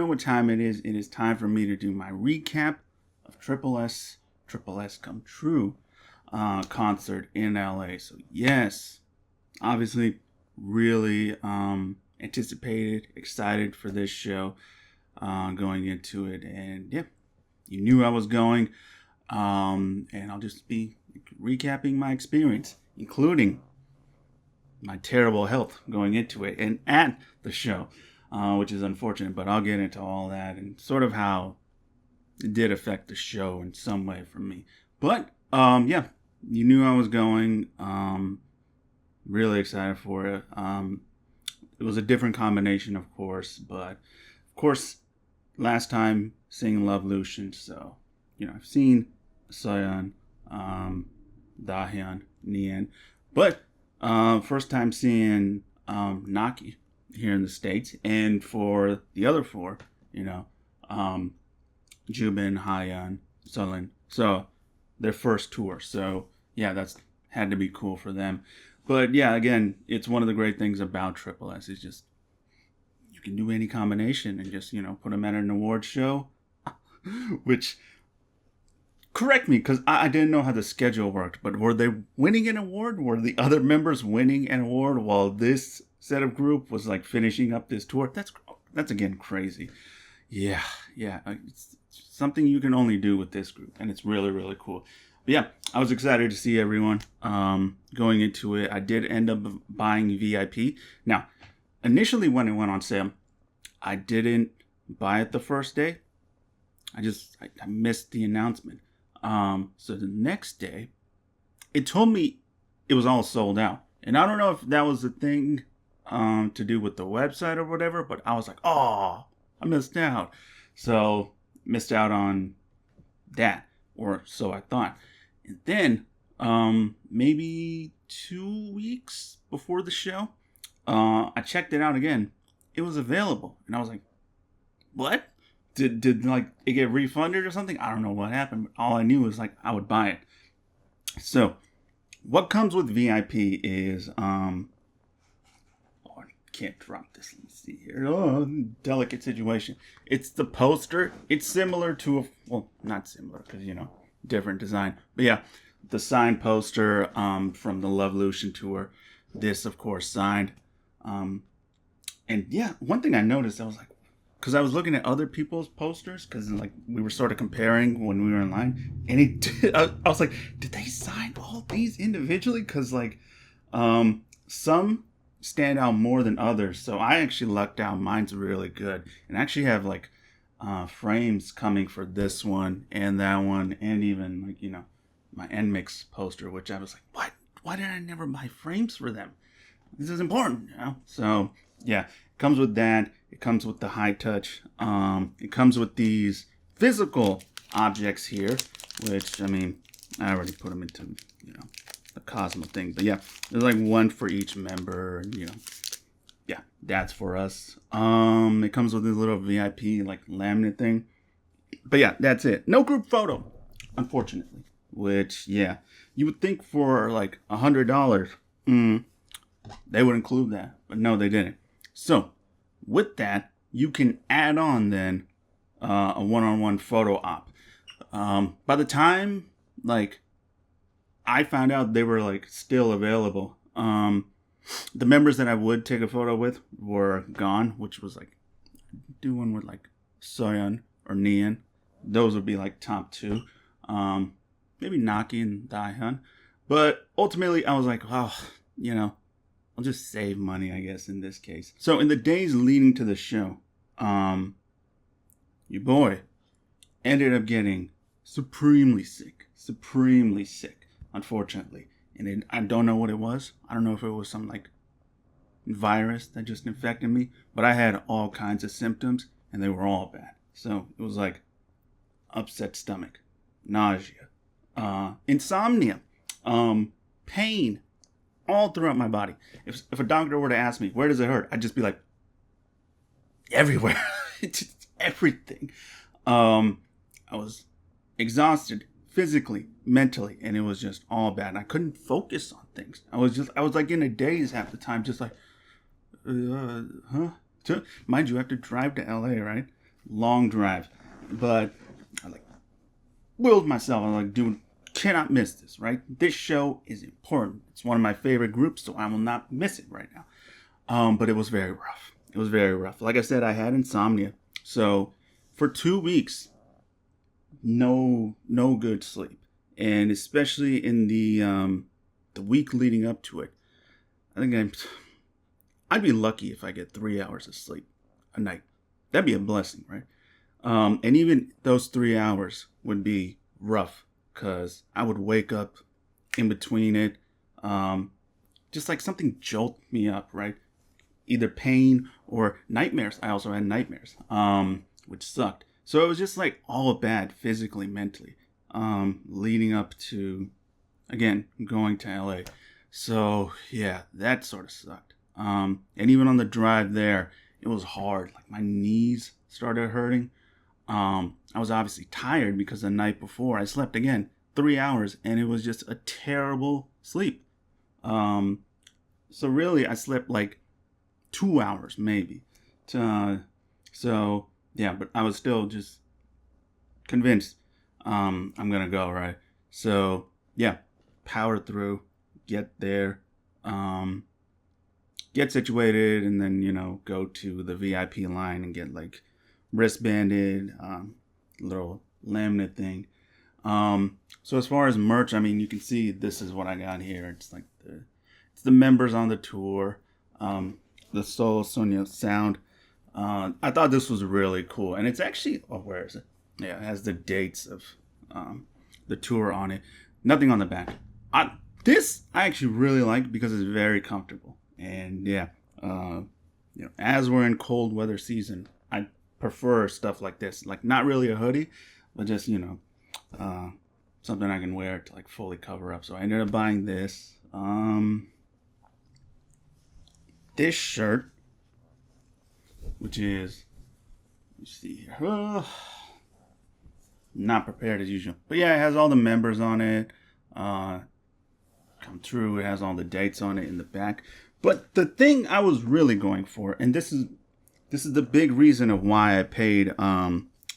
know what time it is. It is time for me to do my recap of tripleS Come True concert in LA. So yes, obviously really anticipated, excited for this show going into it. And yeah, you knew I was going. And I'll just be recapping my experience, including my terrible health going into it and at the show, which is unfortunate, but I'll get into all that and sort of how it did affect the show in some way for me. But yeah, you knew I was going. Really excited for it. It was a different combination, of course, but of course, last time seeing Love Lucian, so I've seen Soyeon, Dahyun, Nian, but first time seeing Naki here in the States, and for the other four, Jubin, Hayeon, Sulin, so their first tour. So yeah, that's had to be cool for them. But yeah, again, it's one of the great things about tripleS is just you can do any combination and just put them at an award show, which. Correct me, because I didn't know how the schedule worked, but were they winning an award? Were the other members winning an award while this set of group was like finishing up this tour? That's again crazy. Yeah, it's something you can only do with this group, and it's really, really cool. But yeah, I was excited to see everyone going into it. I did end up buying VIP. Now, initially when it went on sale, I didn't buy it the first day. I missed the announcement. So the next day, it told me it was all sold out. And I don't know if that was the thing to do with the website or whatever, but I was like, oh, I missed out. So missed out on that, or so I thought. And then maybe 2 weeks before the show, I checked it out again. It was available. And I was like, what? Did like it get refunded or something? I don't know what happened. But all I knew was like I would buy it. So what comes with VIP is I can't drop this. Let me see here. Oh, delicate situation. It's the poster. It's similar to not similar because different design. But yeah, the signed poster from the Love Lucian tour. This of course signed. And yeah, one thing I noticed, I was like, because I was looking at other people's posters, because like we were sort of comparing when we were in line, and I was like, did they sign all these individually? Because like some stand out more than others, so I actually lucked out. Mine's really good, and I actually have like frames coming for this one and that one, and even like my NMIX poster, which I was like, what? Why did I never buy frames for them? This is important, So yeah, it comes with that. It comes with the high touch. It comes with these physical objects here, which, I mean, I already put them into, the Cosmo thing. But yeah, there's like one for each member, and, yeah, that's for us. It comes with this little VIP, like, laminate thing. But yeah, that's it. No group photo, unfortunately. Which, yeah, you would think for like $100, they would include that. But no, they didn't. So, with that, you can add on then a one-on-one photo op. By the time like I found out they were like still available, the members that I would take a photo with were gone, which was like do one with like Soyeon or Nian. Those would be like top two. Maybe Naki and Dahyun. But ultimately I was like, oh, I'll just save money, I guess, in this case. So in the days leading to the show, your boy ended up getting supremely sick, unfortunately. And I don't know what it was. I don't know if it was some like virus that just infected me, but I had all kinds of symptoms and they were all bad. So it was like upset stomach, nausea, insomnia, pain, all throughout my body. If a doctor were to ask me, where does it hurt? I'd just be like, everywhere. Just everything. I was exhausted physically, mentally, and it was just all bad. I couldn't focus on things. I was like in a daze half the time, just like, huh? Mind you, I have to drive to LA, right? long drive. But I like willed myself. I'm like, dude, cannot miss this, right? This show is important. It's one of my favorite groups, so I will not miss it right now. But it was very rough. It was very rough. Like I said, I had insomnia. So for 2 weeks, no good sleep. And especially in the week leading up to it, I think I'd be lucky if I get 3 hours of sleep a night. That'd be a blessing, right? And even those 3 hours would be rough because I would wake up in between it, just like something jolt me up, right? Either pain or nightmares. I also had nightmares, which sucked. So it was just like all bad physically, mentally, leading up to, again, going to LA. So yeah, that sort of sucked. And even on the drive there, it was hard. Like my knees started hurting. I was obviously tired because the night before I slept again 3 hours, and it was just a terrible sleep. So really, I slept like 2 hours maybe. So yeah, but I was still just convinced I'm gonna go, right? So yeah, power through, get there, get situated, and then go to the VIP line and get like wristbanded, little laminate thing. So as far as merch, I mean, you can see this is what I got here. It's like it's the members on the tour, the Solo Sonia sound. I thought this was really cool, and it's actually, where is it? Yeah, it has the dates of the tour on it. Nothing on the back. This I actually really like because it's very comfortable, and yeah, as we're in cold weather season, I prefer stuff like this. Like not really a hoodie, but just something I can wear to like fully cover up. So I ended up buying this. This shirt, which is, let's see here, not prepared as usual, but yeah, it has all the members on it. Come through. It has all the dates on it in the back. But the thing I was really going for, and this is the big reason of why I paid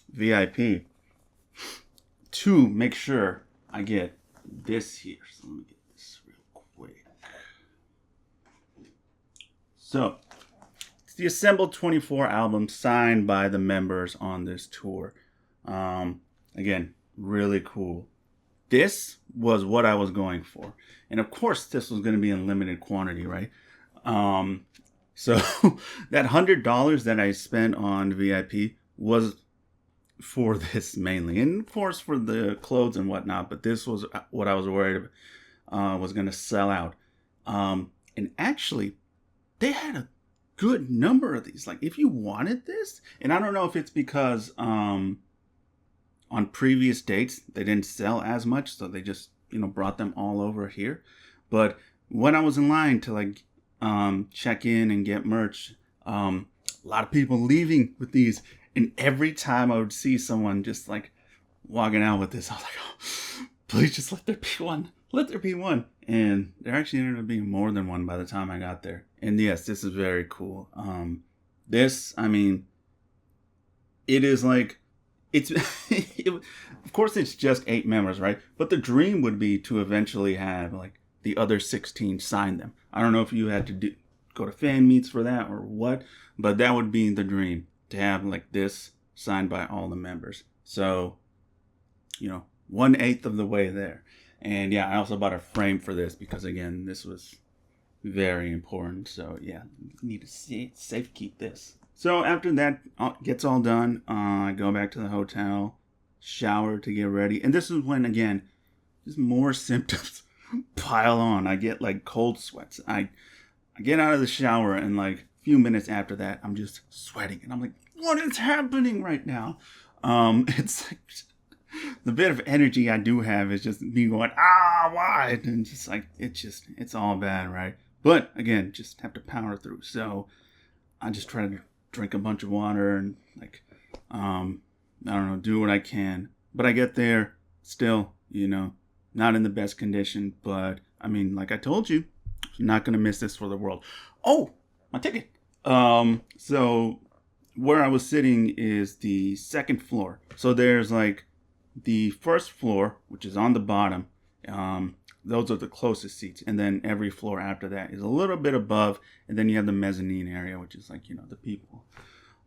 VIP, to make sure I get this here. So let me get this real quick. So it's the Assembled 24 album signed by the members on this tour. Again, really cool. This was what I was going for. And of course, this was going to be in limited quantity, right? So that $100 that I spent on VIP was for this mainly. And of course, for the clothes and whatnot. But this was what I was worried was going to sell out. And actually, they had a good number of these. Like, if you wanted this, and I don't know if it's because on previous dates they didn't sell as much, so they just brought them all over here. But when I was in line to like check in and get merch, a lot of people leaving with these, and every time I would see someone just like walking out with this, I was like, oh, please just let there be one. Let there be one. And there actually ended up being more than one by the time I got there. And yes, this is very cool. This, I mean, it is like, of course it's just 8 members, right? But the dream would be to eventually have like the other 16 sign them. I don't know if you had to go to fan meets for that or what, but that would be the dream, to have like this signed by all the members. So, 1/8 of the way there. And yeah, I also bought a frame for this because again, this was very important. So yeah, need to safe keep this. So after that gets all done, I go back to the hotel, shower to get ready. And this is when, again, just more symptoms pile on. I get like cold sweats. I get out of the shower, and like a few minutes after that, I'm just sweating. And I'm like, what is happening right now? It's like the bit of energy I do have is just me going, why? And just like, it's all bad, right? But again, just have to power through. So I just try to drink a bunch of water and like, I don't know, do what I can. But I get there still, not in the best condition. But I mean, like I told you, I'm not going to miss this for the world. Oh, my ticket. So where I was sitting is the second floor. So there's like the first floor, which is on the bottom. Those are the closest seats. And then every floor after that is a little bit above. And then you have the mezzanine area, which is like, you know, the people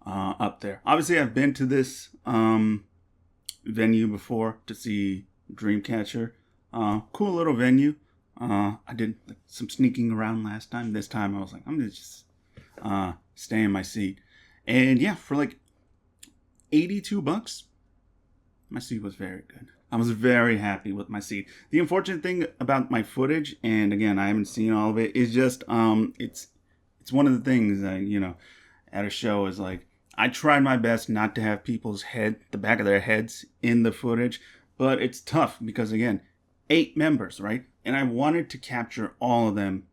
up there. Obviously, I've been to this venue before to see Dreamcatcher. Cool little venue. I did like, some sneaking around last time. This time I was like, I'm going to just stay in my seat. And yeah, for like $82, my seat was very good. I was very happy with my seat. The unfortunate thing about my footage, and again, I haven't seen all of it, is just it's one of the things that, you know, at a show is like, I tried my best not to have people's the back of their heads in the footage, but it's tough because again, 8 members, right? And I wanted to capture all of them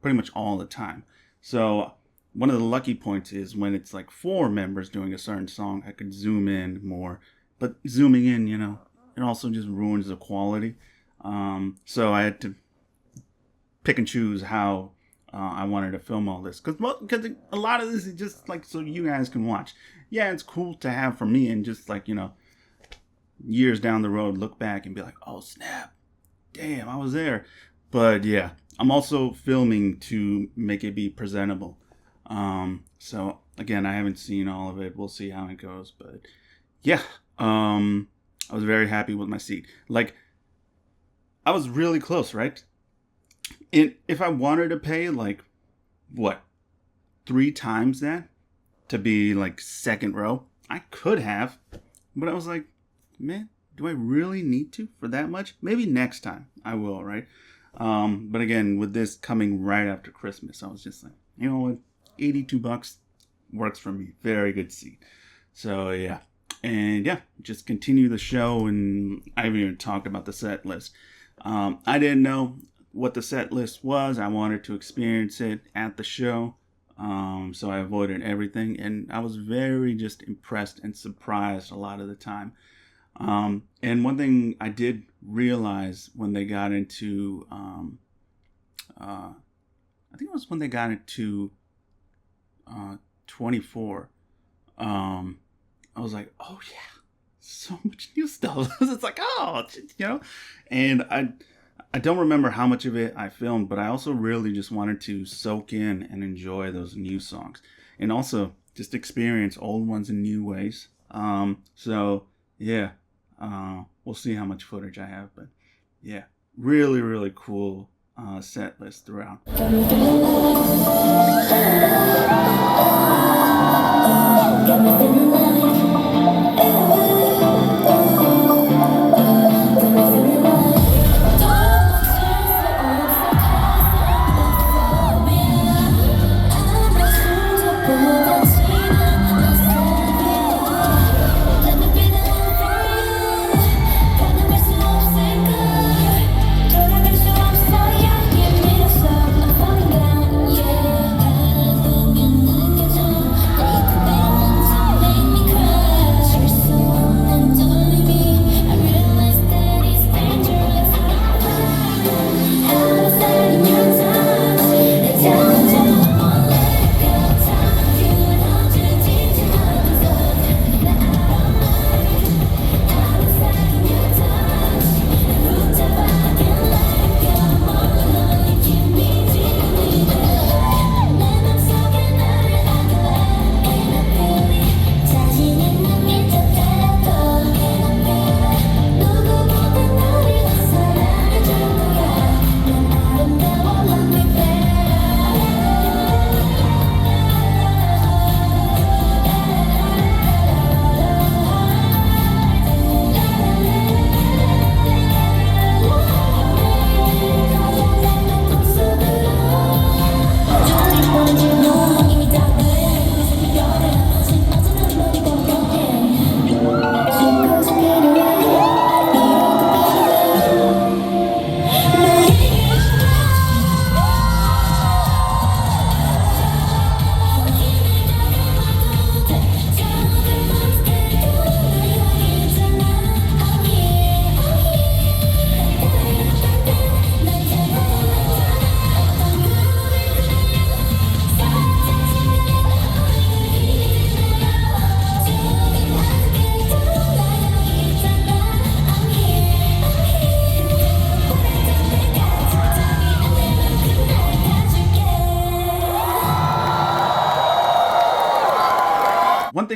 pretty much all the time. So one of the lucky points is when it's like 4 members doing a certain song, I could zoom in more. But zooming in, you know, it also just ruins the quality. So I had to pick and choose how I wanted to film all this. Because a lot of this is just like so you guys can watch. Yeah, it's cool to have for me and just like, you know, years down the road, look back and be like, oh, snap. Damn, I was there. But yeah, I'm also filming to make it be presentable. So again, I haven't seen all of it. We'll see how it goes. But yeah, I was very happy with my seat. Like, I was really close, right? And if I wanted to pay like, what, 3 times that to be like second row, I could have. But I was like, man, do I really need to for that much? Maybe next time I will, right? But again, with this coming right after Christmas, I was just like, you know what? $82 works for me. Very good seat. So yeah. And yeah, just continue the show. And I haven't even talked about the set list. I didn't know what the set list was. I wanted to experience it at the show. So I avoided everything. And I was very just impressed and surprised a lot of the time. And one thing I did realize when they got into, I think it was when they got into 24, I was like, oh yeah, so much new stuff. It's like, oh, you know, and I don't remember how much of it I filmed, but I also really just wanted to soak in and enjoy those new songs and also just experience old ones in new ways. So yeah, we'll see how much footage I have, but yeah, really, really cool set list throughout. Make me cry.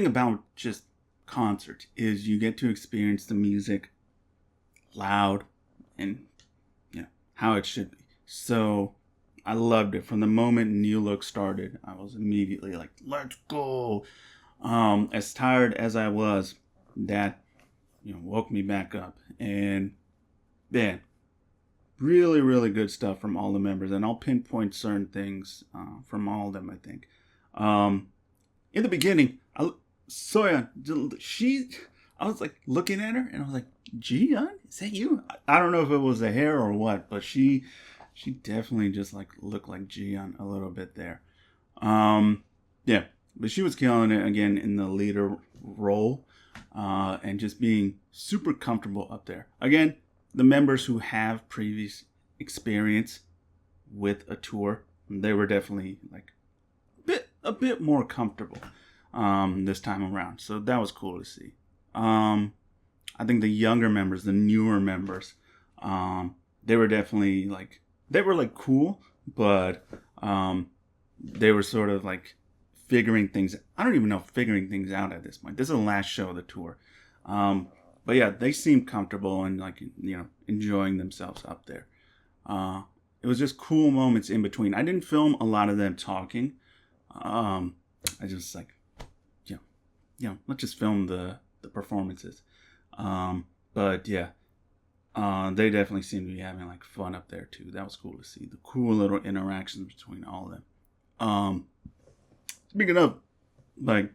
thing about just concerts is you get to experience the music loud and how it should be. So I loved it. From the moment New Look started, I was immediately like, let's go. As tired as I was, that woke me back up. And man, really, really good stuff from all the members. And I'll pinpoint certain things from all of them, I think. In the beginning, Soyeon, I was like looking at her and I was like, Jiyeon, is that you? I don't know if it was the hair or what, but she definitely just like looked like Jiyeon a little bit there. Yeah, but she was killing it again in the leader role, and just being super comfortable up there. Again, the members who have previous experience with a tour, they were definitely like a bit more comfortable this time around. So that was cool to see. I think the younger members, the newer members, they were definitely like, they were like cool, but they were sort of like figuring things. I don't even know figuring things out at this point. This is the last show of the tour. But yeah, they seemed comfortable and like, enjoying themselves up there. It was just cool moments in between. I didn't film a lot of them talking. I just like, let's just film the performances. But yeah, they definitely seemed to be having like fun up there too. That was cool to see. The cool little interactions between all of them. Speaking of like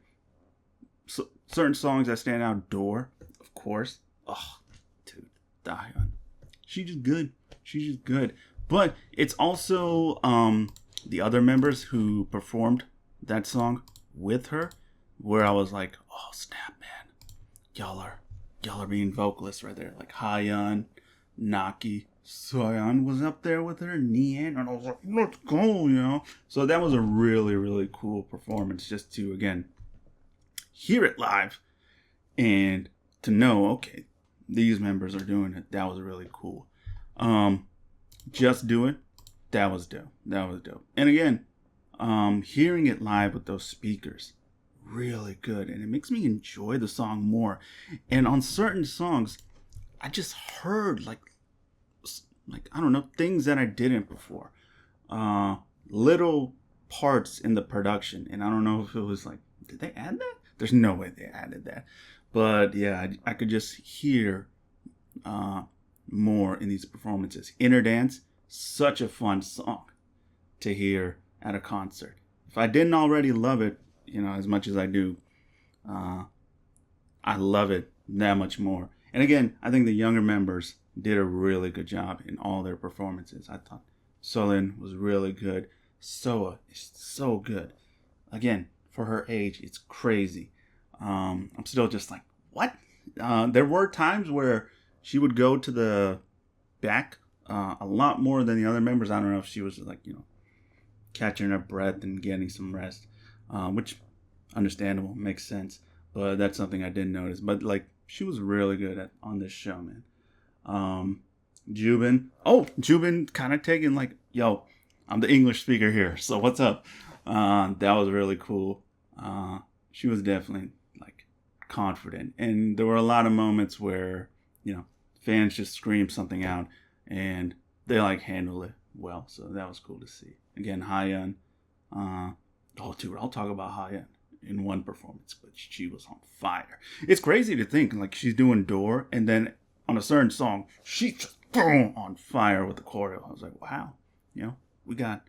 certain songs that stand out, Door, of course. Oh, dude, Dahyun. She's just good. She's just good. But it's also the other members who performed that song with her, where I was like, oh snap, man, y'all are being vocalists right there. Like Hayeon, Naki, Soyeon was up there with her, Nian, and I was like, let's go, So that was a really, really cool performance, just to again hear it live and to know, okay, these members are doing it. That was really cool. Just Do It, that was dope. That was dope. And again, hearing it live with those speakers, really good, and it makes me enjoy the song more. And on certain songs, I just heard like I don't know, things that I didn't before, little parts in the production, and I don't know if it was like, did they add that? There's no way they added that, but yeah, I could just hear more in these performances. Inner Dance, such a fun song to hear at a concert. If I didn't already love it, as much as I do, I love it that much more. And again, I think the younger members did a really good job in all their performances. I thought Solin was really good. Soa is so good. Again, for her age, it's crazy. I'm still just like, what? There were times where she would go to the back a lot more than the other members. I don't know if she was like, catching her breath and getting some rest, which understandable, makes sense. But that's something I didn't notice. But like, she was really good on this show, man. Jubin kind of taking like, yo, I'm the English speaker here, so what's up? That was really cool. She was definitely like confident, and there were a lot of moments where fans just screamed something out and they like handle it well, so that was cool to see. Again, Hayeon, dude, I'll talk about Hayeon in one performance, but she was on fire. It's crazy to think like she's doing Door, and then on a certain song, she's just on fire with the choreo. I was like, wow, we got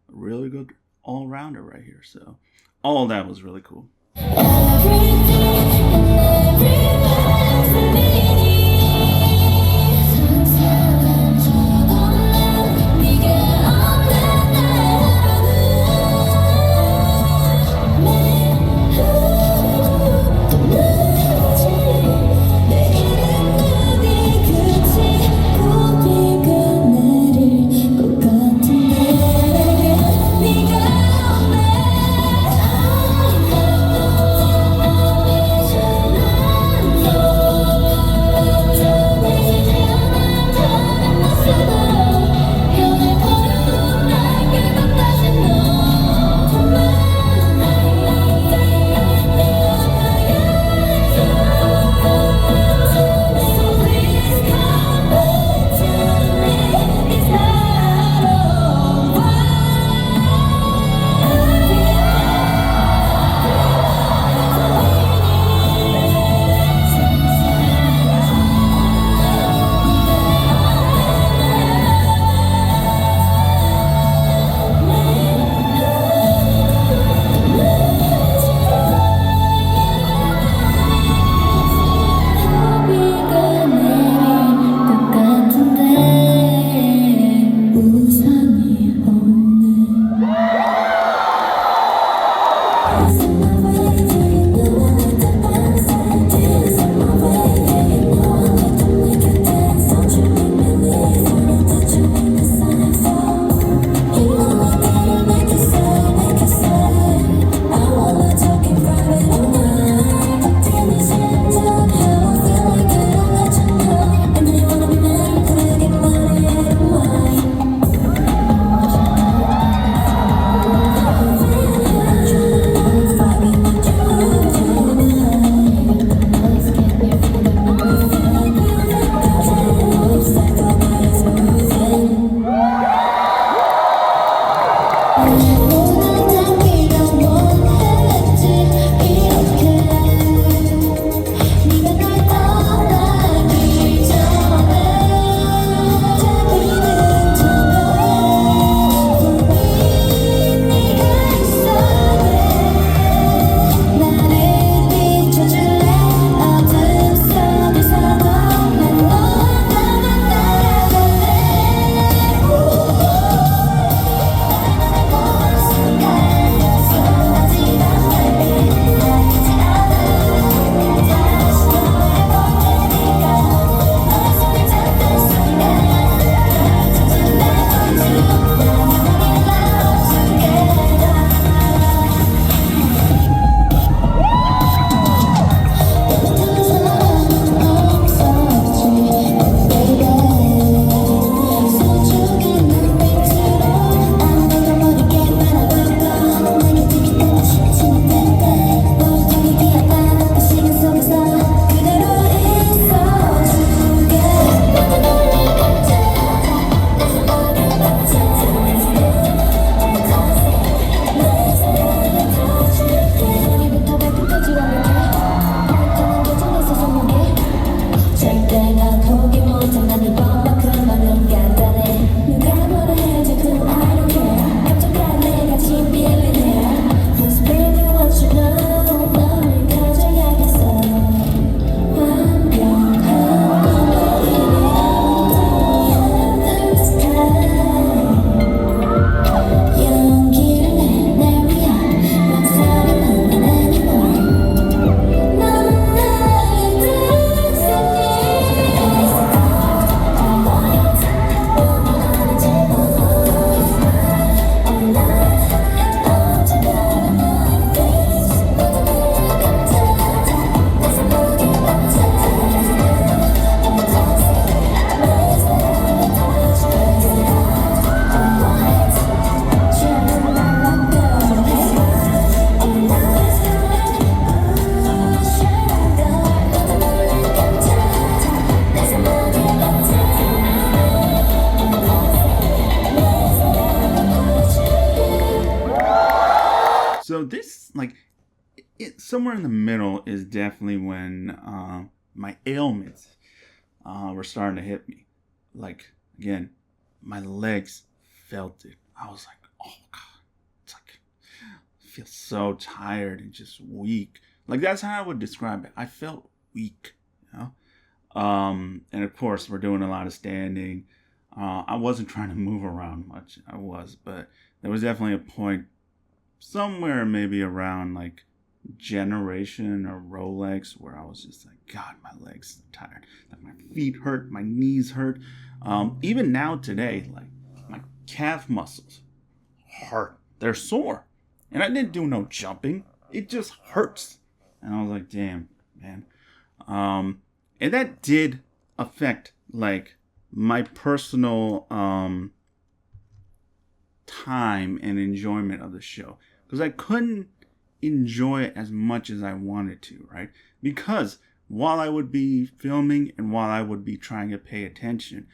a really good all-rounder right here. So all that was really cool. this, like, somewhere in the middle is definitely when my ailments were starting to hit me. Like, again, my legs felt it. I was like, oh God, it's like, I feel so tired and just weak. Like, that's how I would describe it. I felt weak, you know? And of course, we're doing a lot of standing. I wasn't trying to move around much. I was, but there was definitely a point somewhere maybe around like Generation or Rolex where I was just like, God, my legs are tired. Like my feet hurt, my knees hurt. Even now today, like my calf muscles hurt. They're sore. And I didn't do no jumping. It just hurts. And I was like, damn, man. And that did affect like my personal time and enjoyment of the show, because I couldn't enjoy it as much as I wanted to, right? Because while I would be filming and while I would be trying to pay attention,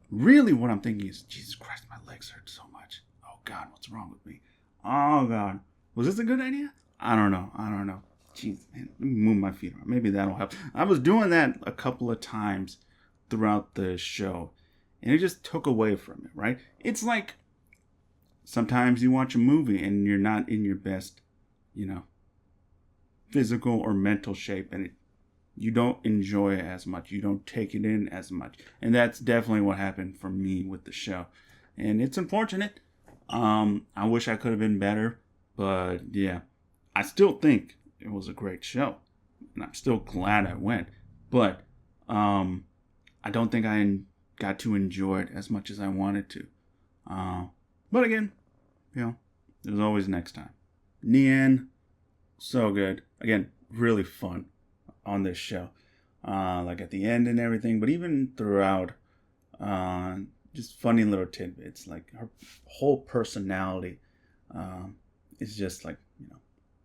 really what I'm thinking is, Jesus Christ, my legs hurt so much. Oh God, what's wrong with me? Oh God, was this a good idea? I don't know. Jeez, man, let me move my feet around. Maybe that'll help. I was doing that a couple of times throughout the show, and it just took away from it, right? It's like sometimes you watch a movie and you're not in your best, physical or mental shape, and you don't enjoy it as much. You don't take it in as much. And that's definitely what happened for me with the show. And it's unfortunate. I wish I could have been better, but yeah, I still think it was a great show, and I'm still glad I went. But I don't think I got to enjoy it as much as I wanted to. But again, there's always next time. Nian, so good. Again, really fun on this show. Like at the end and everything, but even throughout, just funny little tidbits. Like her whole personality is just like,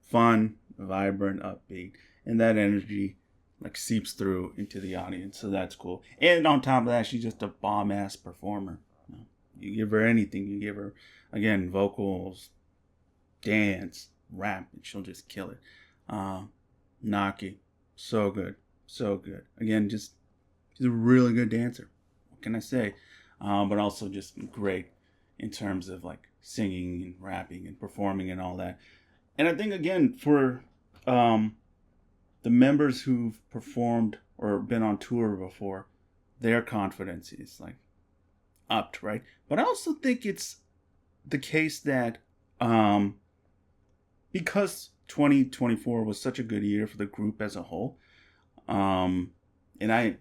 fun, vibrant, upbeat, and that energy like seeps through into the audience, so that's cool. And on top of that, she's just a bomb-ass performer. You give her anything, you give her, again, vocals, dance, rap, and she'll just kill it. Naki, so good. Again, she's a really good dancer. What can I say? But also just great in terms of like singing and rapping and performing and all that. And I think, again, for the members who've performed or been on tour before, their confidence is like upped, right? But I also think it's the case that because 2024 was such a good year for the group as a whole, and I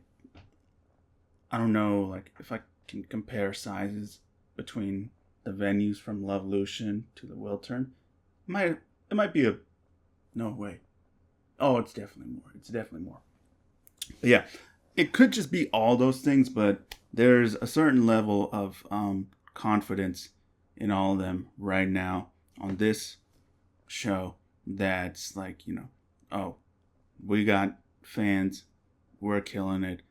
don't know, like, if I can compare sizes between the venues from Lovolution to the Wiltern, it might be no way. Oh, it's definitely more. But yeah, it could just be all those things, but there's a certain level of confidence in all of them right now on this show that's like, oh, we got fans, we're killing it,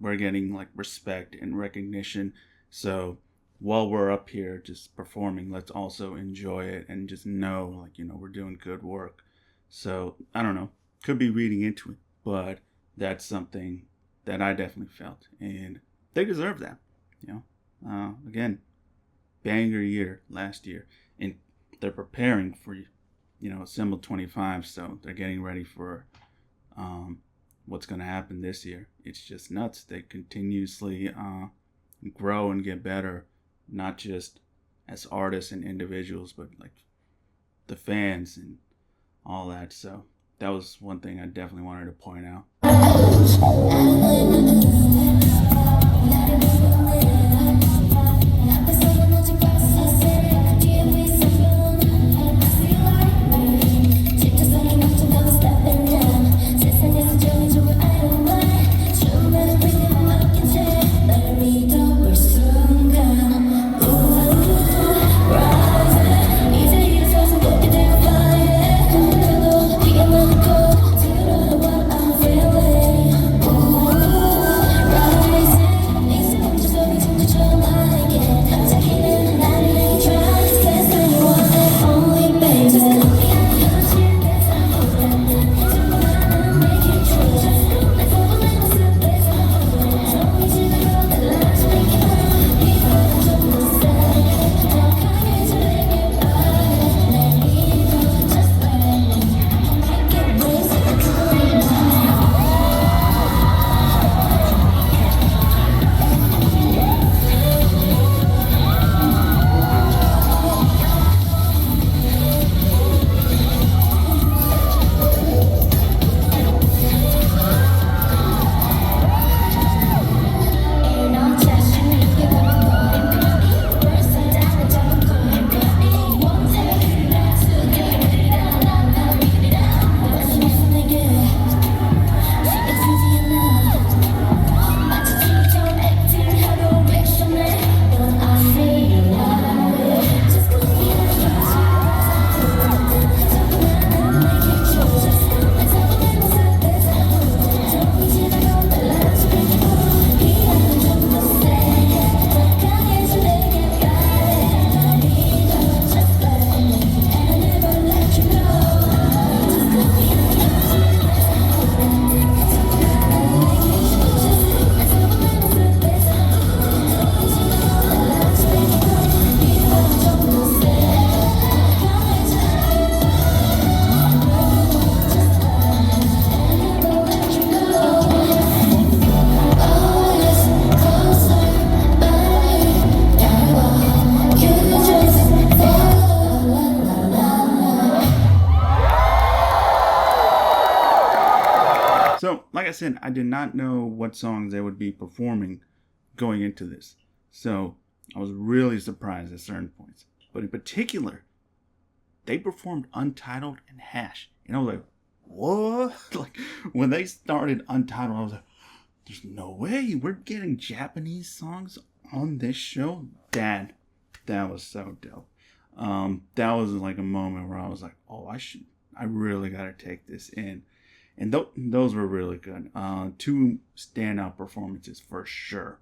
we're getting like respect and recognition. So while we're up here just performing, let's also enjoy it and just know, like, we're doing good work. So I don't know, could be reading into it, but that's something that I definitely felt, and they deserve that. Again, banger year last year, and they're preparing for Assemble 25, so they're getting ready for what's going to happen this year. It's just nuts. They continuously grow and get better, not just as artists and individuals, but like the fans and all that. So that was one thing I definitely wanted to point out. Feeling So, like I said, I did not know what songs they would be performing going into this. So, I was really surprised at certain points. But in particular, they performed Untitled and Hash. And I was like, what? Like, when they started Untitled, I was like, there's no way we're getting Japanese songs on this show. That was so dope. That was like a moment where I was like, oh, I really got to take this in. And those were really good. Two standout performances for sure.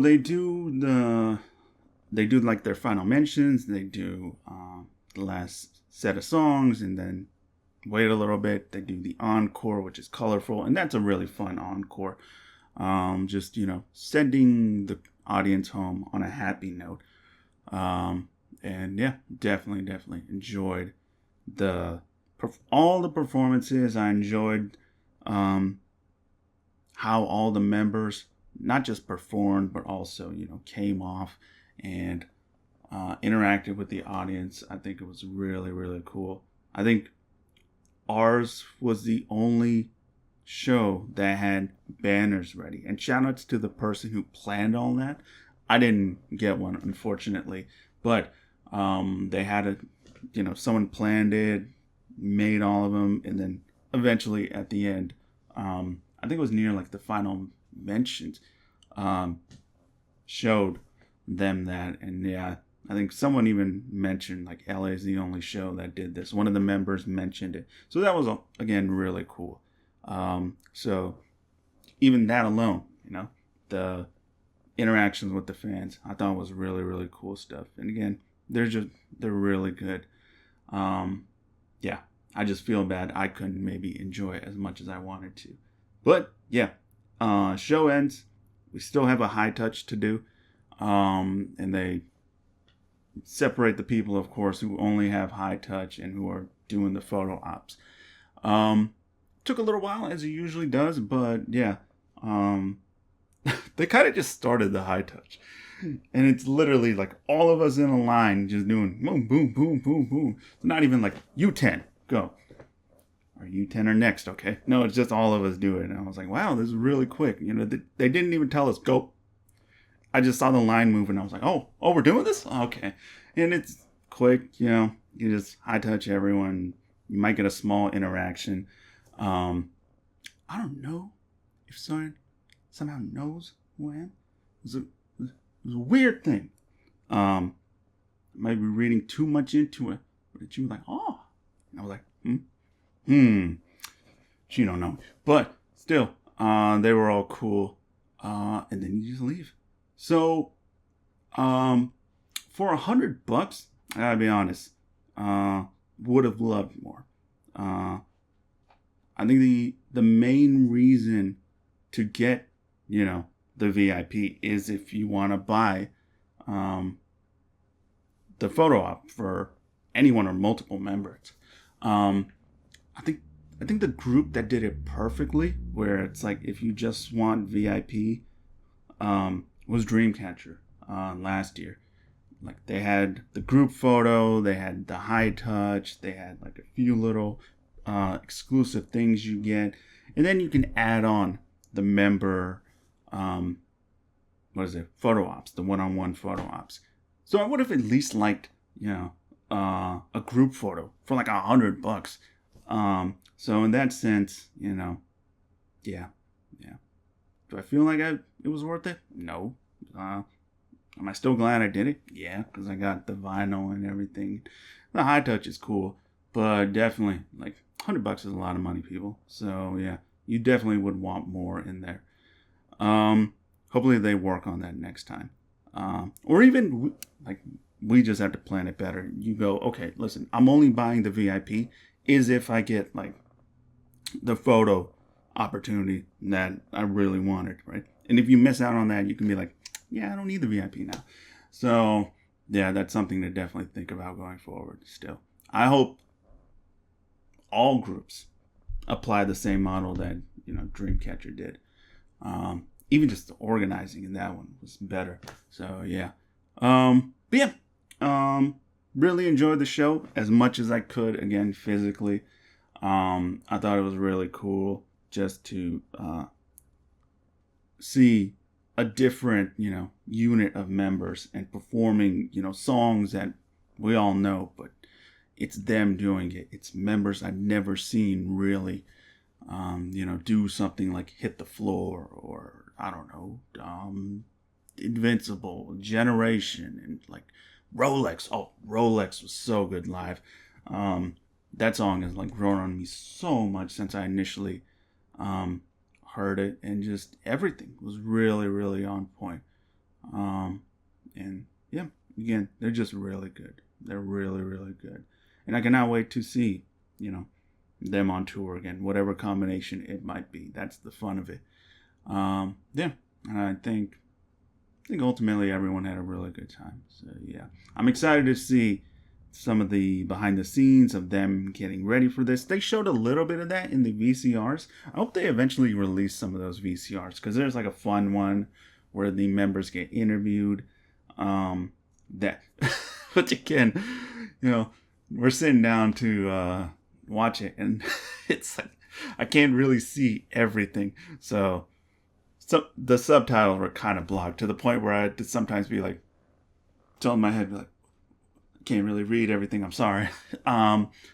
they do like their final mentions. They do the last set of songs, and then wait a little bit. They do the encore, which is colorful, and that's a really fun encore. Just sending the audience home on a happy note. And yeah, definitely enjoyed all the performances. I enjoyed how all the members not just performed, but also came off and interacted with the audience. I think it was really cool. I think ours was the only show that had banners ready, and shout outs to the person who planned all that. I didn't get one, unfortunately, but they had someone planned it, made all of them, and then eventually at the end, I think it was near like the final mentions, showed them that. And yeah, I think someone even mentioned like LA is the only show that did this. One of the members mentioned it, so that was again really cool. So even that alone, the interactions with the fans, I thought was really cool stuff. And again, they're really good. Yeah, I just feel bad I couldn't maybe enjoy it as much as I wanted to. But yeah, show ends. We still have a high touch to do. And they separate the people, of course, who only have high touch and who are doing the photo ops. Took a little while, as it usually does, but yeah, they kind of just started the high touch. And it's literally like all of us in a line just doing boom, boom, boom, boom, boom. It's not even like, you 10, go. Or you 10 are next, okay? No, it's just all of us do it. And I was like, wow, this is really quick. They didn't even tell us, go. I just saw the line move and I was like, oh, we're doing this? Okay. And it's quick, you just high touch everyone. You might get a small interaction. I don't know if someone somehow knows who I am. It was a weird thing. I might be reading too much into it, but you were like, oh. And I was like, She don't know. But still, they were all cool. And then you just leave. So, for $100, I gotta be honest, would have loved more. I think the main reason to get, the VIP is if you want to buy the photo op for anyone or multiple members. I think the group that did it perfectly, where it's like if you just want VIP, was Dreamcatcher last year. Like they had the group photo, they had the high touch, they had like a few little exclusive things you get, and then you can add on the member photo ops, the one-on-one photo ops. So I would have at least liked a group photo for like $100. So in that sense, yeah. Do I feel like it was worth it? No. Am I still glad I did it? Yeah, because I got the vinyl and everything. The high touch is cool, but definitely like $100 is a lot of money, people. So yeah, you definitely would want more in there. Hopefully they work on that next time. Or even like we just have to plan it better. You go, okay, listen, I'm only buying the VIP is if I get like the photo opportunity that I really wanted, right? And if you miss out on that, you can be like, yeah, I don't need the VIP now. So yeah, that's something to definitely think about going forward still. I hope all groups apply the same model that, Dreamcatcher did. Even just the organizing in that one was better. So yeah. But yeah. Really enjoyed the show as much as I could, again, physically. I thought it was really cool just to see a different, unit of members and performing, songs that we all know, but it's them doing it. It's members I've never seen really, do something like Hit the Floor or, I don't know, Invincible, Generation, and like Rolex. Oh, Rolex was so good live. That song has like grown on me so much since I initially heard it, and just everything was really on point. And yeah, again, they're just really good. They're really, really good. And I cannot wait to see, them on tour again, whatever combination it might be. That's the fun of it. Yeah, and I think ultimately everyone had a really good time. So yeah, I'm excited to see some of the behind the scenes of them getting ready for this. They showed a little bit of that in the VCRs. I hope they eventually release some of those VCRs, because there's like a fun one where the members get interviewed. That, but again, we're sitting down to watch it, and it's like I can't really see everything. So the subtitles were kind of blocked to the point where I had to sometimes be like, telling my head, be like, can't really read everything. I'm sorry.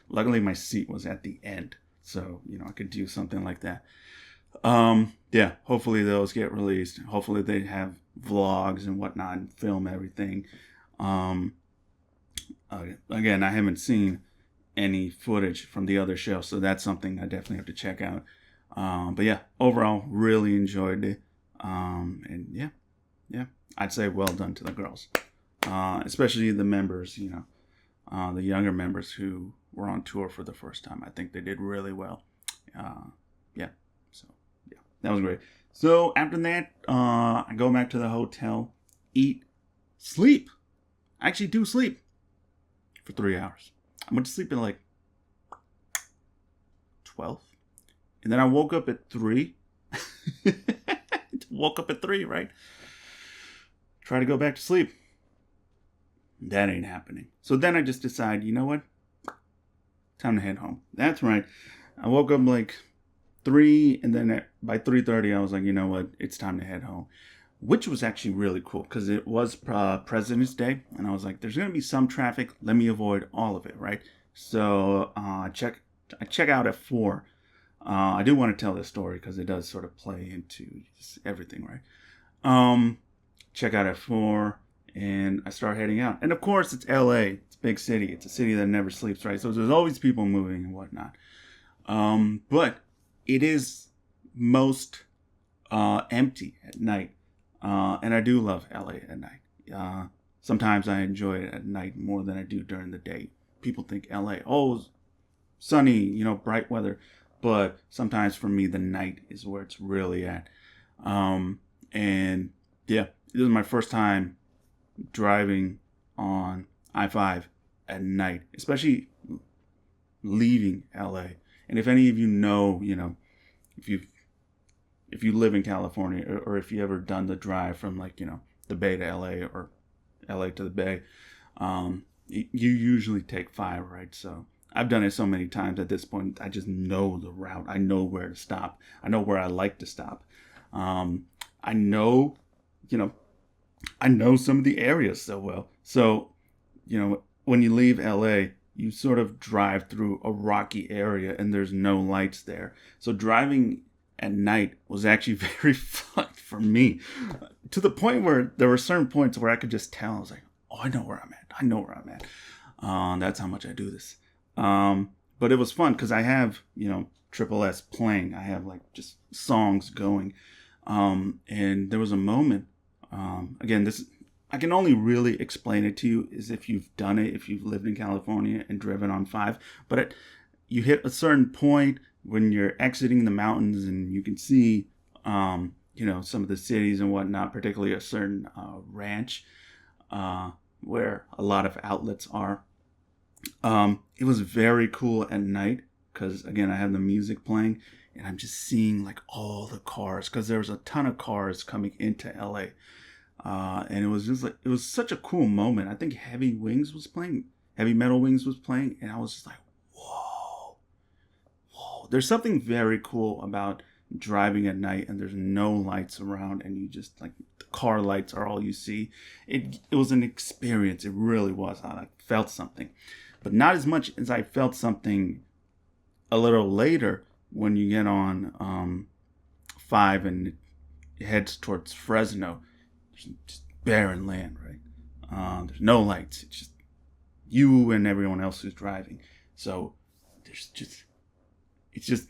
Luckily my seat was at the end, so I could do something like that. Yeah, hopefully those get released. Hopefully they have vlogs and whatnot and film everything. Again, I haven't seen any footage from the other show, so that's something I definitely have to check out. But yeah, overall, really enjoyed it. And yeah, I'd say well done to the girls. Especially the members, the younger members who were on tour for the first time. I think they did really well. Yeah, so yeah, that was great. So after that, I go back to the hotel, eat, sleep. I actually do sleep for 3 hours. I went to sleep at like 12. And then I woke up at 3. Woke up at 3, right? Try to go back to sleep. That ain't happening. So then I just decide, you know what? Time to head home. That's right. I woke up like 3, and then by 3:30 I was like, you know what? It's time to head home. Which was actually really cool, because it was President's Day, and I was like, there's going to be some traffic. Let me avoid all of it, right? So I check out at 4. I do want to tell this story because it does sort of play into just everything, right? Check out at 4, and I start heading out. And of course, it's LA. It's a big city. It's a city that never sleeps, right? So there's always people moving and whatnot. But it is most empty at night. And I do love LA at night. Sometimes I enjoy it at night more than I do during the day. People think LA, sunny, bright weather. But sometimes for me, the night is where it's really at. And yeah, this is my first time driving on I-5 at night, especially leaving LA. And if any of you know, if you live in California, or if you ever done the drive from the Bay to LA, or LA to the Bay, you usually take 5, right? So I've done it so many times at this point, I just know the route. I know where to stop. I know where I like to stop. I know some of the areas so well. So, when you leave LA, you sort of drive through a rocky area and there's no lights there. So driving at night was actually very fun for me, to the point where there were certain points where I could just tell. I was like, oh, I know where I'm at. That's how much I do this. But it was fun because I have, tripleS playing. I have just songs going. And there was a moment, again, I can only really explain it to you is if you've done it, if you've lived in California and driven on 5, but you hit a certain point when you're exiting the mountains and you can see, some of the cities and whatnot, particularly a certain ranch where a lot of outlets are. It was very cool at night because, again, I have the music playing and I'm just seeing all the cars, because there was a ton of cars coming into LA. And it was just it was such a cool moment. I think Heavy Metal Wings was playing, and I was just like, whoa. There's something very cool about driving at night and there's no lights around, and you just the car lights are all you see. It was an experience. It really was. I felt something, but not as much as I felt something a little later when you get on 5 and it heads towards Fresno. Just barren land, right? There's no lights. It's just you and everyone else who's driving. So it's just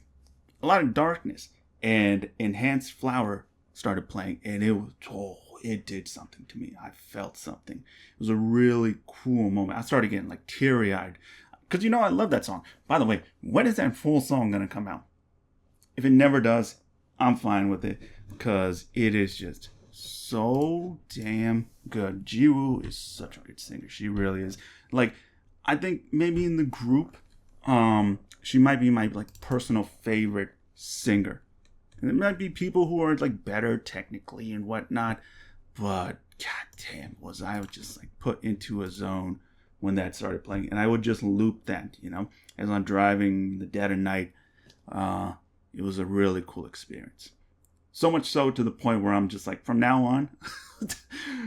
a lot of darkness. And Enhanced Flower started playing, and it it did something to me. I felt something. It was a really cool moment. I started getting like teary-eyed. Because I love that song. By the way, when is that full song going to come out? If it never does, I'm fine with it. Because it is just so damn good. Jiwoo is such a good singer. She really is. Like, I think maybe in the group, she might be my like personal favorite singer. And there might be people who are like better technically and whatnot. But goddamn, was I just like put into a zone when that started playing, and I would just loop that, as I'm driving the dead of night. It was a really cool experience. So much so to the point where I'm just like, from now on,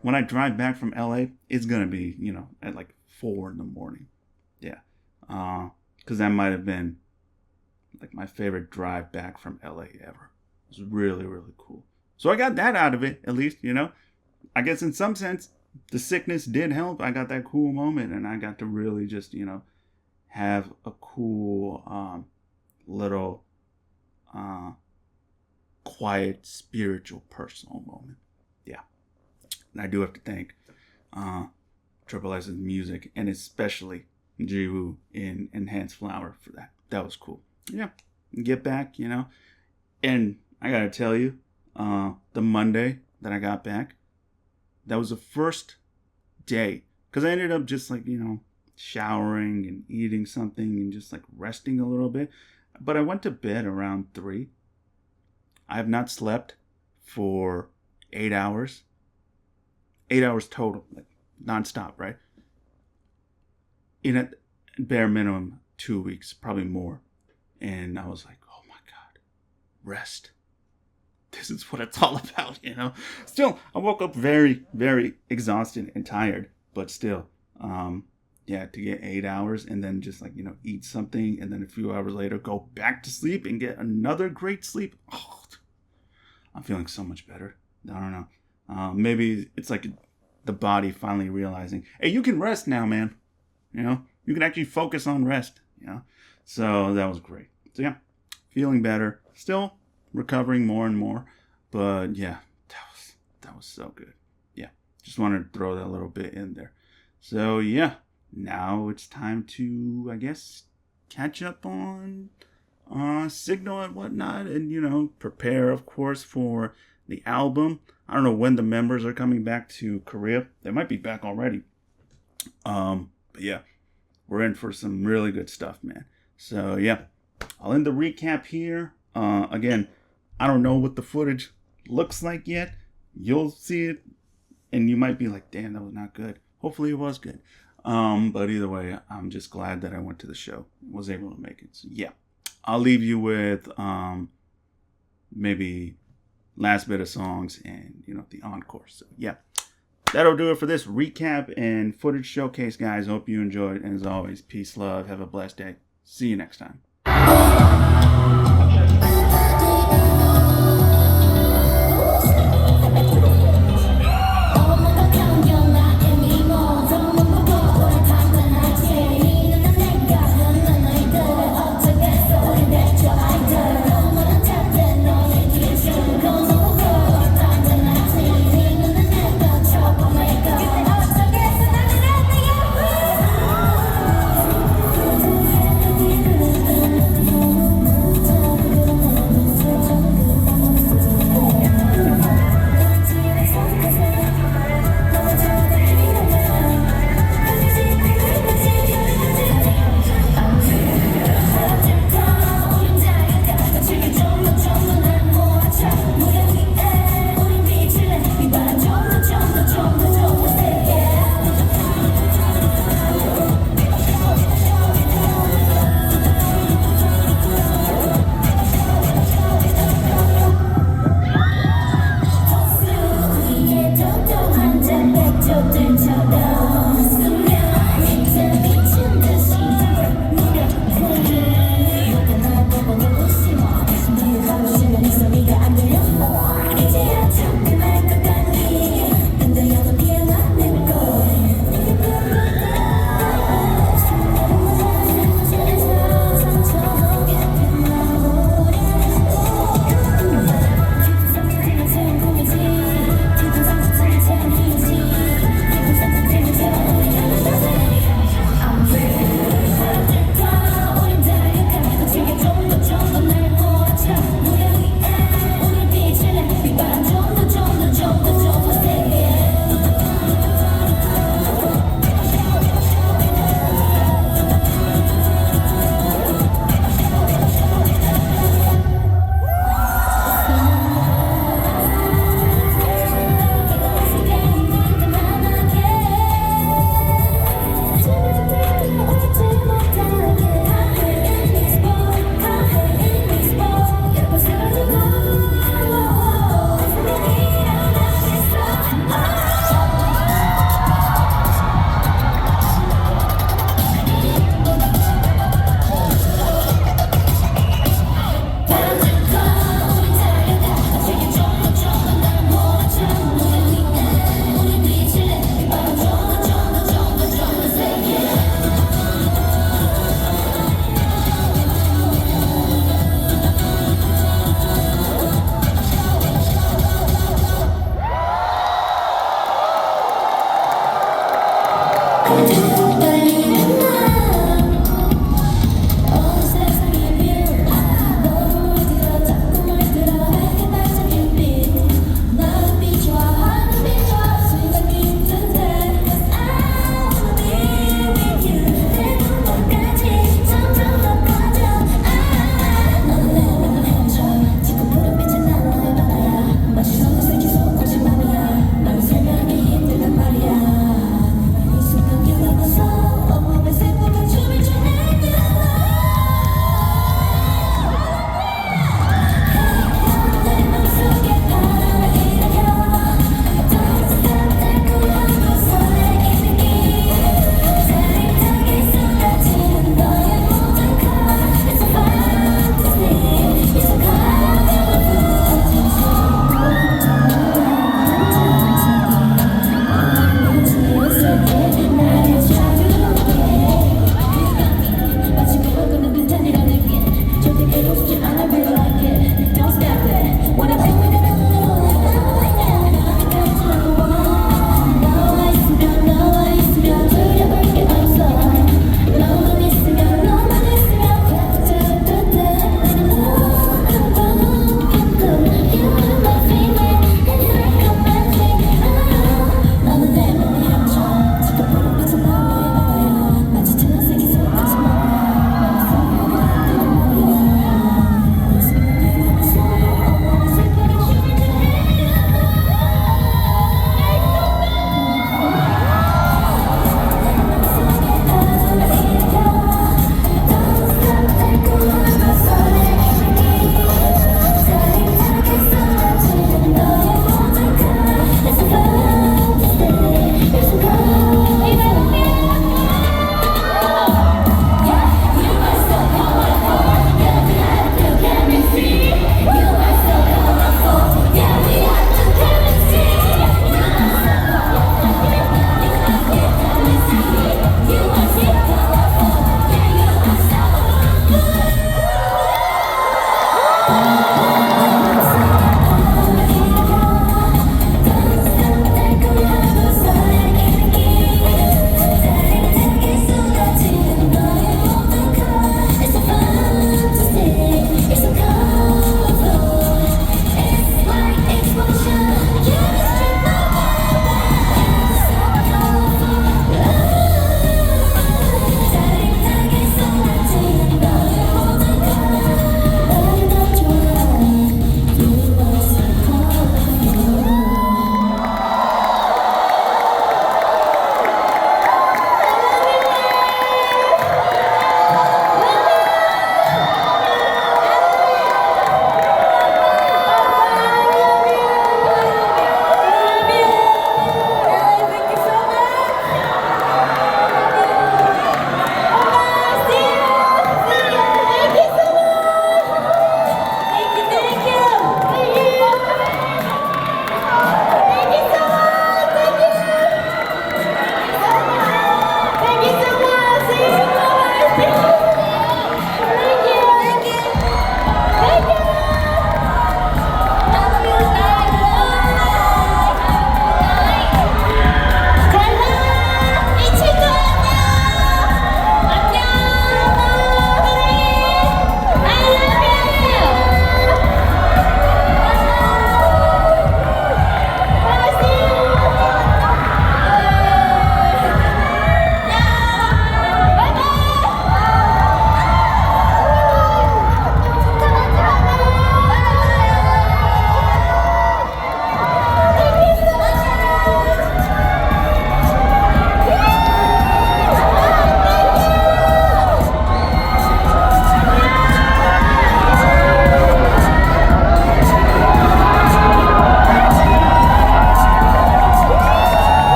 when I drive back from LA, it's gonna be, at like 4 a.m. Yeah, because that might have been like my favorite drive back from LA ever. It was really, really cool. So I got that out of it, at least, I guess in some sense, the sickness did help. I got that cool moment, and I got to really just, have a cool little quiet, spiritual, personal moment. Yeah. And I do have to thank tripleS's music, and especially Jiwoo in Enhanced Flower for that. That was cool. Yeah. Get back, and I got to tell you, the Monday that I got back, that was the first day, because I ended up just like, showering and eating something and just like resting a little bit. But I went to bed around 3. I have not slept for 8 hours. 8 hours total, like nonstop, right? In a bare minimum 2 weeks, probably more. And I was like, oh my God, rest. This is what it's all about, Still, I woke up very, very exhausted and tired, but still, to get 8 hours and then just like, eat something, and then a few hours later go back to sleep and get another great sleep. Oh, I'm feeling so much better. I don't know. Maybe it's like the body finally realizing, hey, you can rest now, man. You can actually focus on rest, So that was great. So yeah, feeling better. Still recovering more and more, but yeah, that was so good. Yeah, just wanted to throw that little bit in there. So yeah, now it's time to, I guess, catch up on Signal and whatnot, and prepare, of course, for the album. I don't know when the members are coming back to Korea. They might be back already. But yeah, we're in for some really good stuff, man. So yeah, I'll end the recap here. Again, I don't know what the footage looks like yet. You'll see it, and you might be like, damn, that was not good. Hopefully it was good. But either way, I'm just glad that I went to the show, was able to make it. So yeah, I'll leave you with maybe last bit of songs and, the encore. So yeah, that'll do it for this recap and footage showcase, guys. Hope you enjoyed. And as always, peace, love, have a blessed day. See you next time.